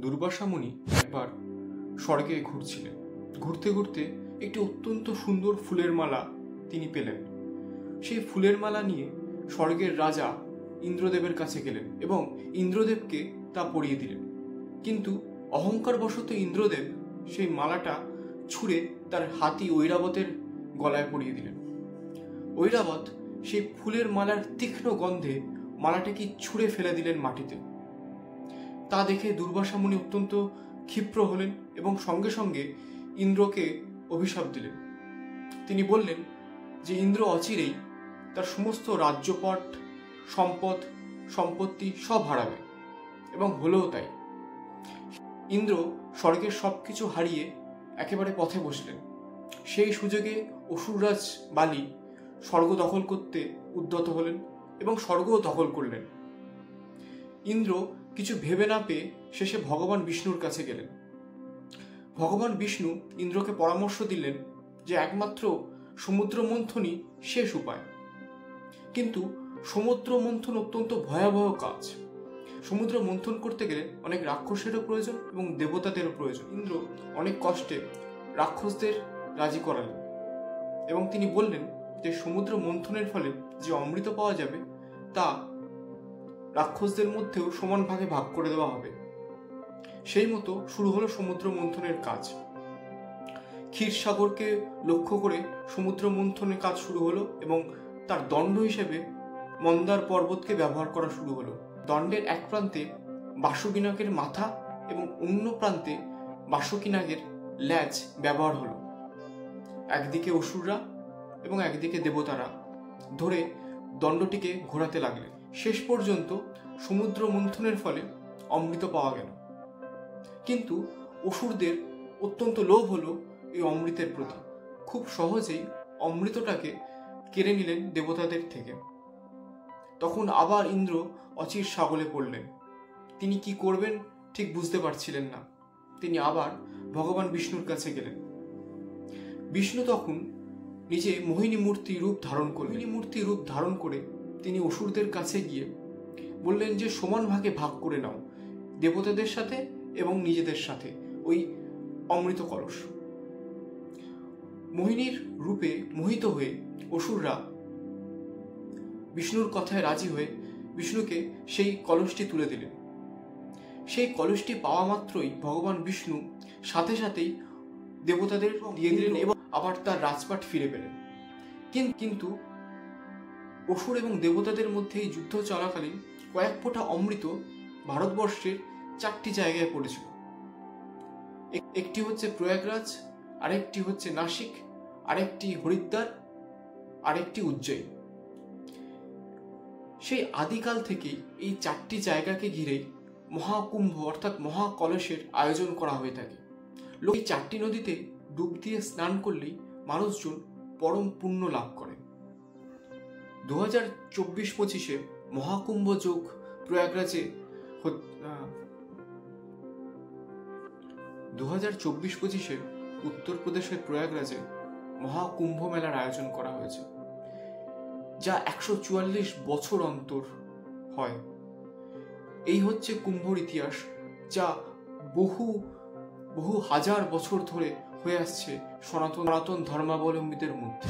দুর্বাসা মুনি একবার স্বর্গে ঘুরছিলেন। ঘুরতে ঘুরতে একটি অত্যন্ত সুন্দর ফুলের মালা তিনি পেলেন। সেই ফুলের মালা নিয়ে স্বর্গের রাজা ইন্দ্রদেবের কাছে গেলেন এবং ইন্দ্রদেবকে তা পরিয়ে দিলেন। কিন্তু অহংকারবশত ইন্দ্রদেব সেই মালাটা ছুঁড়ে তার হাতি ঐরাবতের গলায় পরিয়ে দিলেন। ঐরাবত সেই ফুলের মালার তীক্ষ্ণ গন্ধে মালাটাকে ছুঁড়ে ফেলে দিলেন মাটিতে। তা দেখে দুর্বাসা মুনি অত্যন্ত ক্ষিপ্র হলেন এবং সঙ্গে সঙ্গে ইন্দ্রকে অভিশাপ দিলেন। তিনি বললেন যে ইন্দ্র অচিরেই তার সমস্ত রাজ্যপট, সম্পত্তি সব হারাবে, এবং হলেও তাই। ইন্দ্র স্বর্গের সবকিছু হারিয়ে একেবারে পথে বসলেন। সেই সুযোগে অসুররাজ বালি স্বর্গ দখল করতে উদ্যত হলেন এবং স্বর্গও দখল করলেন। ইন্দ্র কিছু ভেবে না পেয়ে শেষে ভগবান বিষ্ণুর কাছে গেলেন। ভগবান বিষ্ণু ইন্দ্রকে পরামর্শ দিলেন যে একমাত্র সমুদ্র মন্থনই শেষ উপায়। কিন্তু সমুদ্র মন্থন অত্যন্ত ভয়াবহ কাজ। সমুদ্র মন্থন করতে গেলে অনেক রাক্ষসেরও প্রয়োজন এবং দেবতাদেরও প্রয়োজন। ইন্দ্র অনেক কষ্টে রাক্ষসদের রাজি করালেন এবং তিনি বললেন যে সমুদ্র মন্থনের ফলে যে অমৃত পাওয়া যাবে তা রাক্ষসদের মধ্যেও সমান ভাগে ভাগ করে দেওয়া হবে। সেই মতো শুরু হলো সমুদ্র মন্থনের কাজ। ক্ষীরসাগরকে লক্ষ্য করে সমুদ্র মন্থনের কাজ শুরু হলো এবং তার দণ্ড হিসেবে মন্দার পর্বতকে ব্যবহার করা শুরু হলো। দণ্ডের এক প্রান্তে বাসুকী নাগের মাথা এবং অন্য প্রান্তে বাসুকী নাগের ল্যাজ ব্যবহার হলো। একদিকে অসুররা এবং একদিকে দেবতারা ধরে দণ্ডটিকে ঘোরাতে লাগলেন। শেষ পর্যন্ত সমুদ্র মন্থনের ফলে অমৃত পাওয়া গেল। কিন্তু অসুরদের অত্যন্ত লোভ হলো এই অমৃতের প্রতি। খুব সহজেই অমৃতটাকে কেড়ে নিলেন দেবতাদের থেকে। তখন আবার ইন্দ্র অচির সাগলে পড়লেন। তিনি কি করবেন ঠিক বুঝতে পারছিলেন না। তিনি আবার ভগবান বিষ্ণুর কাছে গেলেন। বিষ্ণু তখন নিজে মোহিনী মূর্তি রূপ ধারণ করলেন। মোহিনী মূর্তি রূপ ধারণ করে তিনি অসুরদের কাছে গিয়ে বললেন যে সমান ভাগে ভাগ করে নাও, দেবতাদের সাথে এবং নিজেদের সাথে ওই অমৃত কলস। মোহিনীর রূপে মোহিত হয়ে অসুররা বিষ্ণুর কথায় রাজি হয়ে বিষ্ণুকে সেই কলসটি তুলে দিলেন। সেই কলসটি পাওয়া মাত্রই ভগবান বিষ্ণু সাথে সাথেই দেবতাদের দিয়ে দিলেন এবং আবার তার রাজপাট ফিরে পেলেন। কিন্তু অসুর এবং দেবতাদের মধ্যে এই যুদ্ধ চলাকালীন কয়েক ফোঁটা অমৃত ভারতবর্ষের 4টি জায়গায় পড়েছিল। একটি হচ্ছে প্রয়াগরাজ, আরেকটি হচ্ছে নাসিক, আরেকটি হরিদ্বার, আরেকটি উজ্জয়িনী। সেই আদিকাল থেকেই এই 4টি জায়গাকে ঘিরেই মহাকুম্ভ অর্থাৎ মহাকলসের আয়োজন করা হয়ে থাকে। লোক এই 4টি নদীতে ডুব দিয়ে স্নান করলেই মানুষজন পরম পুণ্য লাভ করে। 2024-25 মহাকুম্ভ যোগ প্রয়াগরাজে 2024-25 উত্তরপ্রদেশের প্রয়াগরাজে মহাকুম্ভ মেলার আয়োজন করা হয়েছে, যা 144 বছর অন্তর হয়। এই হচ্ছে কুম্ভর ইতিহাস, যা বহু হাজার বছর ধরে হয়ে আসছে সনাতন ধর্মাবলম্বীদের মধ্যে।